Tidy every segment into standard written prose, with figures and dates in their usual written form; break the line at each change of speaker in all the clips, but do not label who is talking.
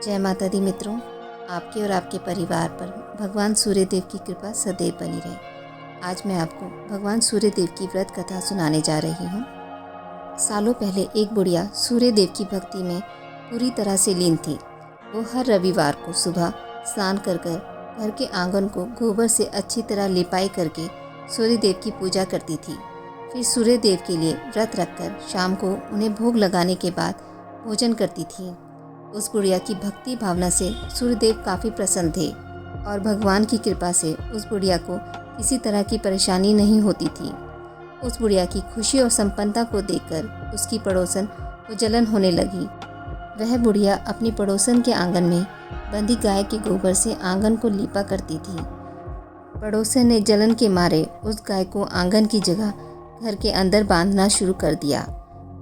जय माता दी मित्रों, आपके और आपके परिवार पर भगवान सूर्य देव की कृपा सदैव बनी रहे। आज मैं आपको भगवान सूर्य देव की व्रत कथा सुनाने जा रही हूँ। सालों पहले एक बुढ़िया सूर्य देव की भक्ति में पूरी तरह से लीन थी। वो हर रविवार को सुबह स्नान कर घर के आंगन को गोबर से अच्छी तरह लिपाई करके सूर्य देव की पूजा करती थी। फिर सूर्य देव के लिए व्रत रखकर शाम को उन्हें भोग लगाने के बाद भोजन करती थी। उस बुढ़िया की भक्ति भावना से सूर्यदेव काफ़ी प्रसन्न थे और भगवान की कृपा से उस बुढ़िया को किसी तरह की परेशानी नहीं होती थी। उस बुढ़िया की खुशी और संपन्नता को देखकर उसकी पड़ोसन को जलन होने लगी। वह बुढ़िया अपनी पड़ोसन के आंगन में बंधी गाय के गोबर से आंगन को लीपा करती थी। पड़ोसन ने जलन के मारे उस गाय को आंगन की जगह घर के अंदर बांधना शुरू कर दिया।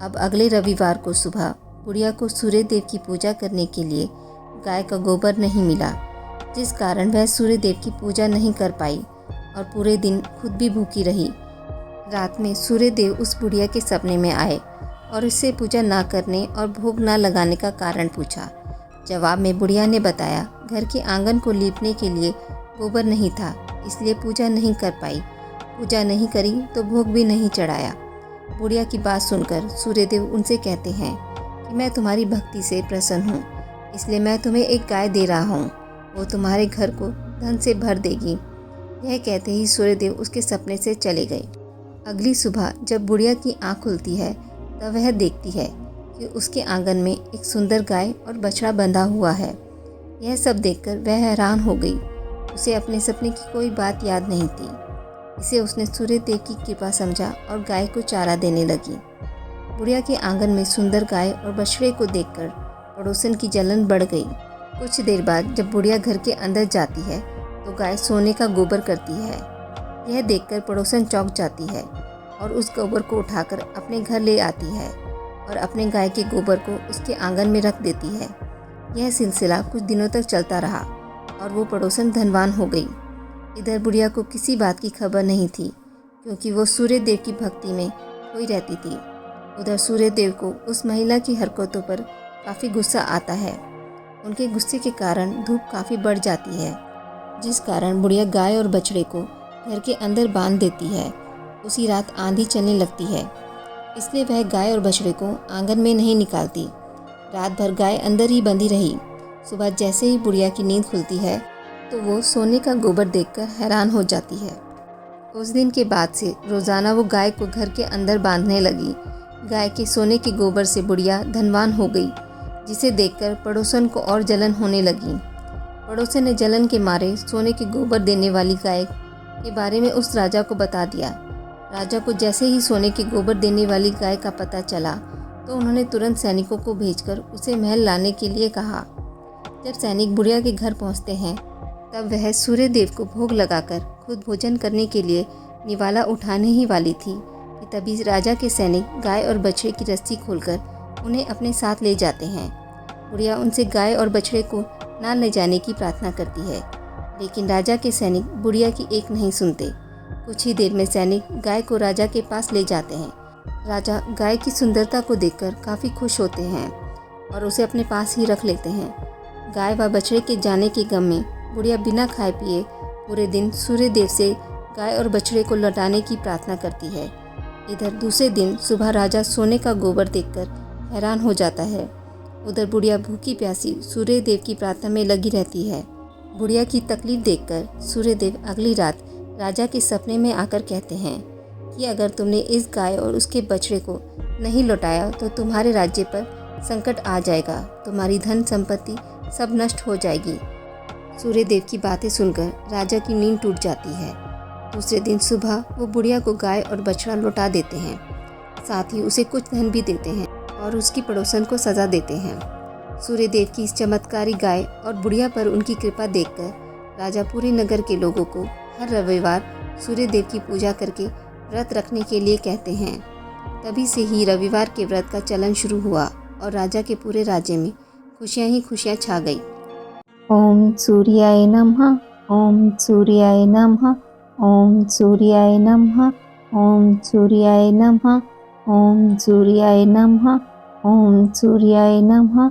अब अगले रविवार को सुबह बुढ़िया को सूर्य देव की पूजा करने के लिए गाय का गोबर नहीं मिला, जिस कारण वह सूर्य देव की पूजा नहीं कर पाई और पूरे दिन खुद भी भूखी रही। रात में सूर्य देव उस बुढ़िया के सपने में आए और उससे पूजा ना करने और भोग ना लगाने का कारण पूछा। जवाब में बुढ़िया ने बताया, घर के आंगन को लीपने के लिए गोबर नहीं था, इसलिए पूजा नहीं कर पाई। पूजा नहीं करी तो भोग भी नहीं चढ़ाया। बुढ़िया की बात सुनकर सूर्यदेव उनसे कहते हैं कि मैं तुम्हारी भक्ति से प्रसन्न हूँ, इसलिए मैं तुम्हें एक गाय दे रहा हूँ। वो तुम्हारे घर को धन से भर देगी। यह कहते ही सूर्यदेव उसके सपने से चले गए। अगली सुबह जब बुढ़िया की आँख खुलती है तब वह देखती है कि उसके आंगन में एक सुंदर गाय और बछड़ा बंधा हुआ है। यह सब देखकर वह हैरान हो गई। उसे अपने सपने की कोई बात याद नहीं थी। इसे उसने सूर्य देव की कृपा समझा और गाय को चारा देने लगी। बुढ़िया के आंगन में सुंदर गाय और बछड़े को देखकर पड़ोसन की जलन बढ़ गई। कुछ देर बाद जब बुढ़िया घर के अंदर जाती है तो गाय सोने का गोबर करती है। यह देखकर पड़ोसन चौंक जाती है और उस गोबर को उठाकर अपने घर ले आती है और अपने गाय के गोबर को उसके आंगन में रख देती है। यह सिलसिला कुछ दिनों तक चलता रहा और वो पड़ोसन धनवान हो गई। इधर बुढ़िया को किसी बात की खबर नहीं थी, क्योंकि वो सूर्य देव की भक्ति में खोई रहती थी। उधर सूर्य देव को उस महिला की हरकतों पर काफ़ी गुस्सा आता है। उनके गुस्से के कारण धूप काफ़ी बढ़ जाती है, जिस कारण बुढ़िया गाय और बछड़े को घर के अंदर बांध देती है। उसी रात आंधी चलने लगती है, इसलिए वह गाय और बछड़े को आंगन में नहीं निकालती। रात भर गाय अंदर ही बंधी रही। सुबह जैसे ही बुढ़िया की नींद खुलती है तो वो सोने का गोबर देखकर हैरान हो जाती है। उस दिन के बाद से रोज़ाना वो गाय को घर के अंदर बांधने लगी। गाय के सोने के गोबर से बुढ़िया धनवान हो गई, जिसे देखकर पड़ोसन को और जलन होने लगी। पड़ोसन ने जलन के मारे सोने के गोबर देने वाली गाय के बारे में उस राजा को बता दिया। राजा को जैसे ही सोने के गोबर देने वाली गाय का पता चला तो उन्होंने तुरंत सैनिकों को भेजकर उसे महल लाने के लिए कहा। जब सैनिक बुढ़िया के घर पहुंचते हैं तब वह सूर्य देव को भोग लगाकर खुद भोजन करने के लिए निवाला उठाने ही वाली थी कि तभी राजा के सैनिक गाय और बछड़े की रस्सी खोलकर उन्हें अपने साथ ले जाते हैं। बुढ़िया उनसे गाय और बछड़े को ना ले जाने की प्रार्थना करती है, लेकिन राजा के सैनिक बुढ़िया की एक नहीं सुनते। कुछ ही देर में सैनिक गाय को राजा के पास ले जाते हैं। राजा गाय की सुंदरता को देखकर काफ़ी खुश होते हैं और उसे अपने पास ही रख लेते हैं। गाय व बछड़े के जाने के गम में बुढ़िया बिना खाए पिए पूरे दिन सूर्य देव से गाय और बछड़े को लौटाने की प्रार्थना करती है। इधर दूसरे दिन सुबह राजा सोने का गोबर देखकर हैरान हो जाता है। उधर बुढ़िया भूखी प्यासी सूर्य देव की प्रार्थना में लगी रहती है। बुढ़िया की तकलीफ देखकर सूर्य देव अगली रात राजा के सपने में आकर कहते हैं कि अगर तुमने इस गाय और उसके बछड़े को नहीं लौटाया तो तुम्हारे राज्य पर संकट आ जाएगा, तुम्हारी धन संपत्ति सब नष्ट हो जाएगी। सूर्य देव की बातें सुनकर राजा की नींद टूट जाती है। दूसरे दिन सुबह वो बुढ़िया को गाय और बछड़ा लौटा देते हैं, साथ ही उसे कुछ धन भी देते हैं और उसकी पड़ोसन को सज़ा देते हैं। सूर्य देव की इस चमत्कारी गाय और बुढ़िया पर उनकी कृपा देखकर राजा पूरे नगर के लोगों को हर रविवार सूर्य देव की पूजा करके व्रत रखने के लिए कहते हैं। तभी से ही रविवार के व्रत का चलन शुरू हुआ और राजा के पूरे राज्य में खुशियाँ ही खुशियाँ छा गई।
ओम सूर्याय नमः। ओम सूर्याय नमः। ओम सूर्याय नमः। ओम सूर्याय नमः। ओम सूर्याय नमः। ओम सूर्याय नमः।